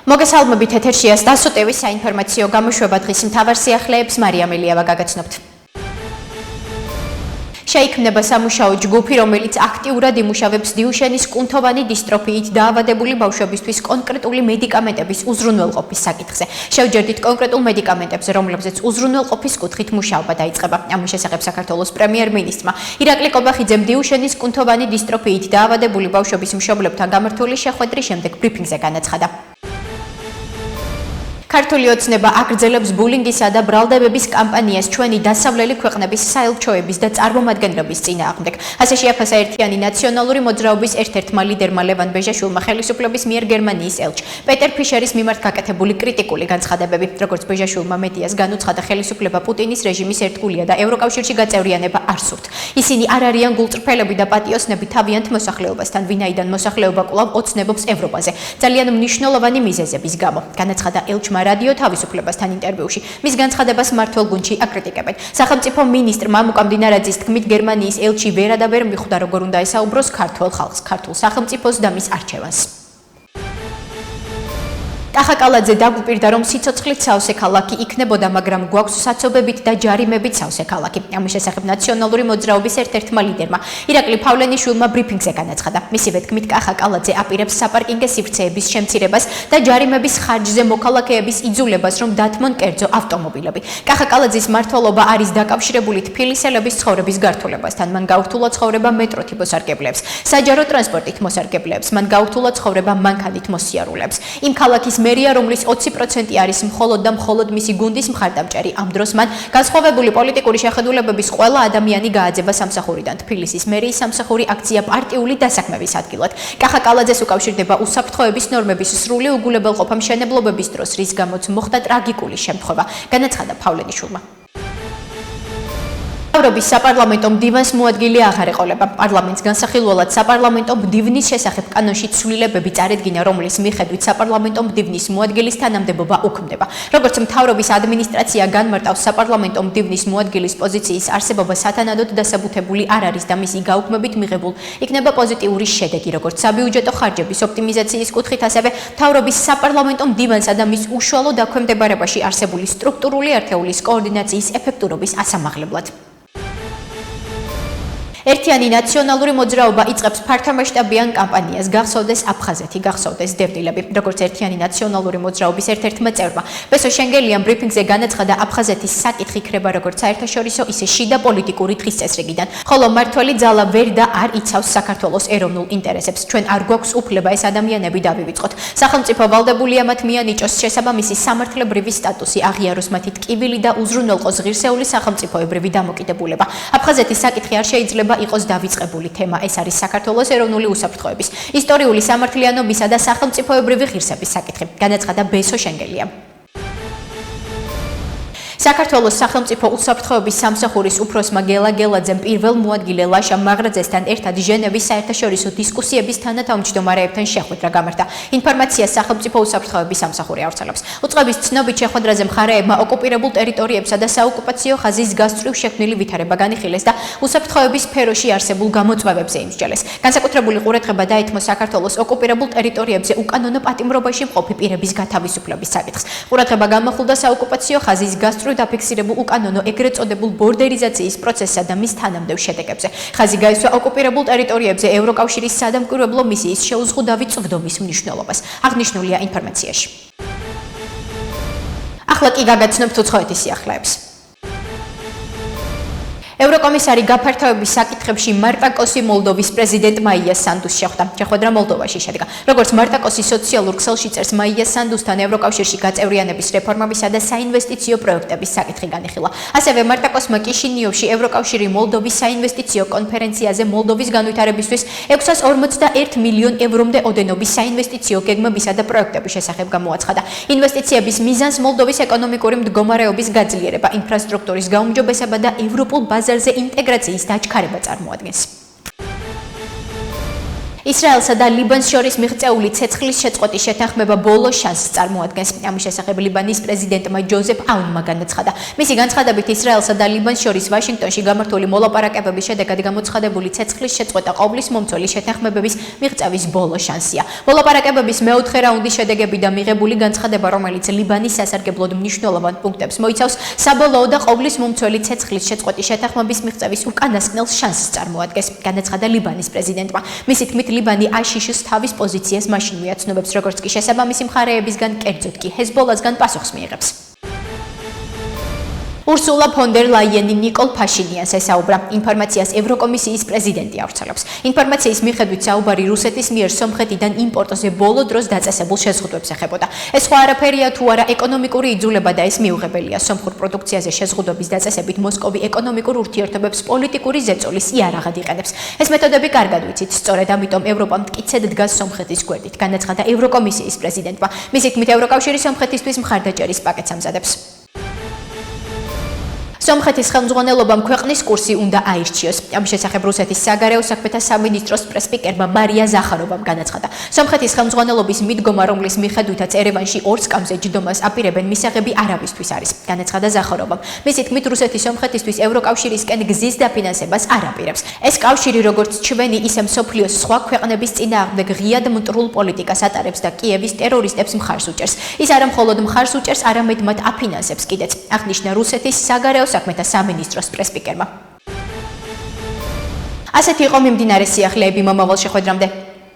მოგესალმებით ეთერშია დასოტევის საინფორმაციო გამოშვება დღის მთავარ სიახლეებს მარია მელიავა გაგაცნობთ. შეიქმნება სამუშაო ჯგუფი, რომელიც აქტიურად იმუშავებს დიუშენის კუნთოვანი დისტროფიით დაავადებული ბავშვებისთვის კონკრეტული მედიკამენტების უზრუნველყოფის საკითხზე. შევჯერდით კონკრეტულ მედიკამენტებზე, რომლებზეც უზრუნველყოფის კუთხით მუშაობა დაიწყება. ამის შესახებ საქართველოს პრემიერ-მინისტრმა ირაკლი კობახიძემ დიუშენის კუნთოვანი დისტროფიით დაავადებული ბავშვების მშობლებთან გამართული შეხვედრის შემდეგ ბრიფინგზე განაცხადა. ქართული ოცნება აგრძელებს ბულინგისა და ბრალდებების კამპანიას ჩვენი დასავლელი ქვეყნების საელჩოების და წარმომადგენლების წინააღმდეგ. ასე შეაფასა ერთიანი ნაციონალური მოძრაობის ერთ-ერთმა ლიდერმა ლევან ბეჟაშვილმა ხელისუფლების მიერ გერმანიის ელჩ პეტერ ფიშერის მიმართ გაკეთებული კრიტიკული განცხადებები. როგორც ბეჟაშვილმა მედიას განუცხადა, ხელისუფლება პუტინის რეჟიმის ერთგულია და ევროკავშირში გაწევრიანება არ სურთ. ისინი არ არიან გულწრფელები და პატიოსნები თავიანთ მოსახლეობასთან, ვინაიდან მოსახლეობა კვლავ ოცნებობს ევროპაზე. ძალიან მნიშვნელოვანი მიზეზების გამო, განაცხადა ელჩმა რადიო თავისუფლებასთან ინტერვიუში. მის განცხადებას მმართველ გუნდში აკრიტიკებენ. სახელმწიფო მინისტრმა მამუკა მდინარაძის თქმით, გერმანიის ელჩი ვერა და ვერ მიხვდა, როგორ უნდა ესაუბროს ქართველ ხალხს, ქართულ სახელმწიფოს და მის არჩევანს. კახაკალაძე დაგვირდა, რომ სიცოცხლით სავსე ქალაქი იქნებოდა, მაგრამ გვაქვს საცობებით და ჯარიმებით სავსე ქალაქი. ამის შესახებ ნაციონალური მოძრაობის ერთ-ერთმა ლიდერმა ირაკლი ფავლენიშვილმა ბრიფინგზე განაცხადა. მისივე თქმით, კახაკალაძე აპირებს საპარკინგე სივრცეების შემცირებას და ჯარიმების ხარჯზე მოქალაქეების იძულებას, რომ დათმონ კერძო ავტომობილები. კახაკალაძის მმართველობა არის დაკავშირებული თბილისელების ცხოვრების გართულებასთან. მან გაურთულა ცხოვრება მეტროთი მოსარგებლეებს, საჯარო ტრანსპორტით მოსარგებლეებს, მან გაურთულა ცხოვრება მანქანით მოსიარულეებს. იმ ქალაქის მერია, რომლის 20% არის მხოლოდ და მხოლოდ მისი გუნდის მხარდამჭერი. ამ დროს მან განსხვავებული პოლიტიკური შეხედულებების ყველა ადამიანი გააძევა სამსახურიდან. თბილისის მერიის სამსახური აქცია პარტიული დასაქმების ადგილად. კახაკალაძეს უკავშირდება უსაფრთხოების ნორმების სრული უგულებელყოფა მშენებლობების დროს, რის გამოც მოხდა ტრაგიკული შემთხვევა, განაცხადა ფავლენიშვილმა. მთავრობის საპარლამენტო მდივანს მოადგილე აღარ ეყოლება. პარლამენტს განსახილველად საპარლამენტო მდივნის შესახებ კანონში ცვლილებები წარედგინა, რომლის მიხედვით საპარლამენტო მდივნის მოადგილის თანამდებობა უქმდება. როგორც მთავრობის ადმინისტრაცია განმარტავს, საპარლამენტო მდივნის მოადგილის პოზიციის არსებობა სათანადოდ დასაბუთებული არ არის და მისი გაუქმებით მიღებულ იქნება პოზიტიური შედეგი, როგორც საბიუჯეტო ხარჯების ოპტიმიზაციის კუთხით, ასევე მთავრობის საპარლამენტო მდივანსა და მის უშუალო დაქვემდებარებაში არსებული სტრუქტურული ერთეულის კოორდინაციის ეფექტურობის ასამაღლებლად. ერთიანი ნაციონალური მოძრაობა იწყებს ფართომასშტაბიან კამპანიას გახსოვდეს აფხაზეთი, გახსოვდეს დევდილები. როგორც ერთიანი ნაციონალური მოძრაობის ერთ-ერთმა წევრმა ბესო შენგელიამ ბრიფინგზე განაცხადა, აფხაზეთის საკითხი იქნება როგორც საერთაშორისო, ისე შიდა პოლიტიკური დღის წესრიგიდან, ხოლო მმართველი ძალა ვერ და არ იცავს საქართველოს ეროვნულ ინტერესებს. ჩვენ არ გვაქვს უფლება ეს ადამიანები დავივიწყოთ. სახელმწიფო ვალდებულია მათ მიანიჭოს შესაბამისი სამართლებრივი სტატუსი, აღიაროს მათი ტკივილი და უზრუნველყოს ღირსეული სახელმწიფოებრივი დამოკიდებულება. აფხაზეთის საკითხი არ შეიძლება იყოს დავიწყებული თემა. ეს არის საქართველოს ეროვნული უსაფრთხოების, ისტორიული სამართლიანობისა და სახელმწიფოებრივი ღირსების საკითხი, განაცხადა ბესო შენგელიამ. საქართველოს სახელმწიფო უსაფრთხოების სამსახურის უფროსმა გელა გელაძემ პირველ მოადგილე ლაშა მაღრაძესთან ერთად ჟენევის საერთაშორისო დისკუსიების თანათავმჯდომარეებთან შეხვედრა გამართა. ინფორმაციას სახელმწიფო უსაფრთხოების სამსახური ავრცელებს. უწყების ცნობით შეხვედრაზე მხარეებმა ოკუპირებულ ტერიტორიებსა და საოკუპაციო ხაზის გასწვრივ შექმნილი ვითარება განიხილეს და უსაფრთხოების სფეროში არსებულ გამოწვევებზე იმსჯელეს. განსაკუთრებული ყურადღება დაეთმო საქართველოს ოკუპირებულ ტერიტორიებზე უკანონო პატიმრობაში მყოფი პირების გათავისუფლების საკითხს. ყურადღება გამოხულდა საოკუპაციო ხაზის გასწვრივ დაფიქსირებულ უკანონო ეგრეთ წოდებულ ბორდერიზაციის პროცესსა და მის თანამდებობ შედეგებზე. ხაზი გაისვა ოკუპირებულ ტერიტორიებზე ევროკავშირის სადამკვირვებლო მისიის შეუზღუდავი წვდომის მნიშვნელობას. აღნიშნულია ინფორმაციაში. ახლა კი გაგაცნობთ უცხოეთის სიახლეებს. ევროკომისარი გაფართოების საკითხებში მარტაკოსი მოლდოვის პრეზიდენტ მაია სანდუს შეხვდა. შეხვედრა მოლდოვაში შედგა. როგორც მარტაკოსი სოციალურ ქსელში წერს, მაია სანდუსთან ევროკავშირში გაწევრიანების რეფორმებისა და საინვესტიციო პროექტების საკითხი განიხილა. ასევე მარტაკოსმა კიშინიოვში ევროკავშირი მოლდოვის საინვესტიციო კონფერენციაზე მოლდოვის განვითარებისთვის 641 მილიონ ევრომდე ოდენობის საინვესტიციო გეგმებისა და პროექტების შესახებ გამოაცხადა. ინვესტიციების მიზანს მოლდოვის ეკონომიკური მდგომარეობის გაძლიერება, ინფრასტრუქტურის გაუმჯობესება და ევროპულ ბაზარზე ინტეგრაციის დაჩქარება წარმოადგენს. ისრაელსა და ლიბანს შორის მიღწეული ცეცხლის შეწყვეტის შეთანხმება ბოლო შანსს წარმოადგენს. ამის შესახებ ლიბანის პრეზიდენტმა ჯოზეფ აუნმა განაცხადა. მისი განცხადებით ისრაელსა და ლიბანს შორის ვაშინგტონში გამართული მოლაპარაკებების შედეგად გამოცხადებული ცეცხლის შეწყვეტა ყოვლის მომცველი შეთანხმებების მიღწევის ბოლო შანსია. მოლაპარაკებების მეოთხე რაუნდის შედეგებიდან მიღებული განცხადება, რომელიც ლიბანის სასარგებლოდ მნიშვნელოვან პუნქტებს მოიცავს, საბოლოო და ყოვლის მომცველი ცეცხლის შეწყვეტის შეთანხმების მიღწევის უკანასკნელ შანსს წარმოადგენს, განაცხადა ლიბანის პრეზიდენტმა. მისი თქმით, ლიბანი აშიშის თავის პოზიციას მაშინ მიაცნობებს, როგორც კი შესაბამისი მხარეებისგან, კერძოდ კი ჰეზბოლასგან პასუხს მიიღებს. ურსულა ფონ დერ ლაიენი ნიკოლ ფაშინიანს ესაუბრა. ინფორმაციას ევროკომისიის პრეზიდენტი ავრცელებს. ინფორმაციის მიხედვით საუბარი რუსეთის მიერ სომხეთიდან იმპორტზე ბოლო დროს დაწესებულ შეზღუდვებს ეხებოდა. ეს სხვა არაფერია თუ არა ეკონომიკური იძულება და ეს მიუღებელია. სომხურ პროდუქციაზე შეზღუდვების დაწესებით მოსკოვი ეკონომიკურ ურთიერთობებს პოლიტიკური ზეწოლის იარაღად იყენებს. ეს მეთოდები კარგად ვიცით, სწორედ ამიტომ ევროპა მტკიცედ დგას სომხეთის გვერდით, განაცხადა ევროკომისიის პრეზიდენტმა. მისი თქმით, ევროკავშირი სომხეთისთვის მხარდაჭერის პაკეტს ამზადებს. სომხეთის ხელმძღვანელობამ ქვეყნის კურსი უნდა აირჩიოს. ამის შესახებ რუსეთის საგარეო საქმეთა სამინისტროს პრესპიკერმა მარია ზახაროვამ განაცხადა. სომხეთის ხელმძღვანელობის მიდგომა, რომლის მიხედვითაც ერევანში 2 სკამზე ჯდომას აპირებენ, მისაღები არავისთვის არის, განაცხადა ზახაროვამ. მისი თქმით, რუსეთი სომხეთისთვის ევროკავშირისკენ გზის დაფინანსებას არ აპირებს. ეს კავშირი, როგორც ჩვენი, ისე მსოფლიოს სხვა ქვეყნების წინააღმდეგ ღიად მტრულ პოლიტიკას ატარებს და კიევის ტერორისტებს მხარს უჭერს. ის არა მხოლოდ მხარს უჭერს, არამედ მათ აფინანსებს კიდეც, აღნიშნა რუსეთის საგარეო საქმეთა სამინისტროს პრესპიკერმა. ასეთი იყო მიმდინარე სიახლეები მომავალ შეხვედრამდე.